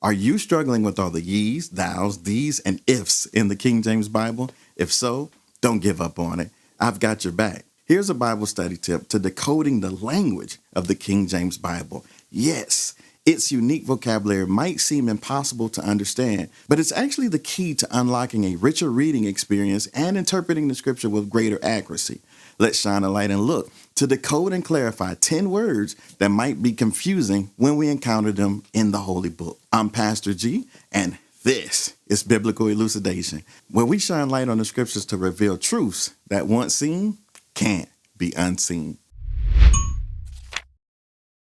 Are you struggling with all the ye's, thous, these, and ifs in the King James Bible? If so, don't give up on it. I've got your back. Here's a Bible study tip to decoding the language of the King James Bible. Yes, its unique vocabulary might seem impossible to understand, but it's actually the key to unlocking a richer reading experience and interpreting the scripture with greater accuracy. Let's shine a light and look to decode and clarify 10 words that might be confusing when we encounter them in the Holy Book. I'm Pastor G, and this is Biblical Elucidation, where we shine light on the scriptures to reveal truths that once seen can't be unseen.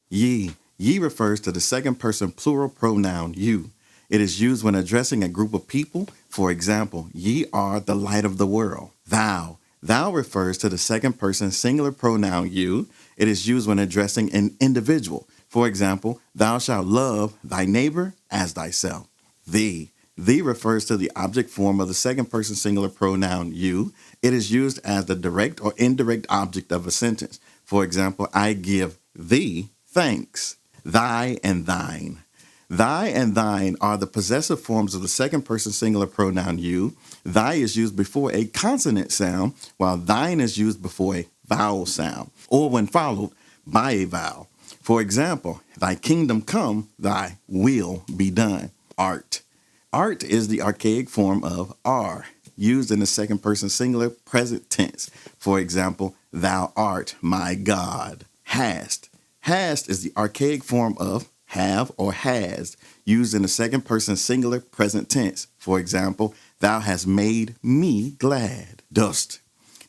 Ye. Ye refers to the second person plural pronoun you. It is used when addressing a group of people. For example, ye are the light of the world. Thou. Thou refers to the second person singular pronoun you. It is used when addressing an individual. For example, thou shalt love thy neighbor as thyself. Thee. Thee refers to the object form of the second person singular pronoun you. It is used as the direct or indirect object of a sentence. For example, I give thee thanks. Thy and thine. Thy and thine are the possessive forms of the second person singular pronoun you. Thy is used before a consonant sound, while thine is used before a vowel sound, or when followed by a vowel. For example, thy kingdom come, thy will be done. Art. Art is the archaic form of are, used in the second person singular present tense. For example, thou art my God. Hast. Hast is the archaic form of have or has, used in the second person singular present tense. For example, thou hast made me glad. DOST.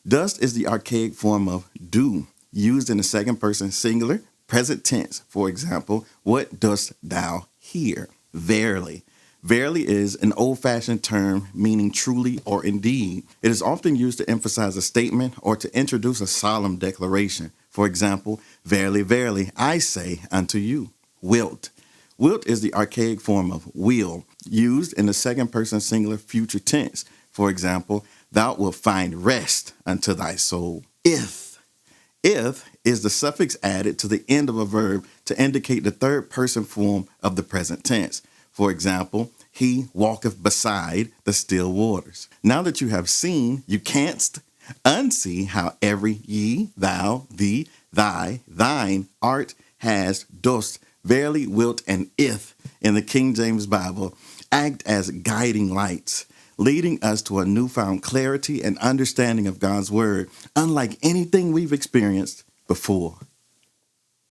DOST is the archaic form of do, used in the second person singular present tense. For example, what dost thou hear? Verily. Verily is an old-fashioned term meaning truly or indeed. It is often used to emphasize a statement or to introduce a solemn declaration. For example, verily, verily, I say unto you. Wilt. Wilt is the archaic form of will, used in the second person singular future tense. For example, thou wilt find rest unto thy soul. If. If is the suffix added to the end of a verb to indicate the third person form of the present tense. For example, he walketh beside the still waters. Now that you have seen, you can't unsee how every ye, thou, thee, thy, thine, art, has, dost, verily, wilt, and if in the King James Bible act as guiding lights, leading us to a newfound clarity and understanding of God's word, unlike anything we've experienced before.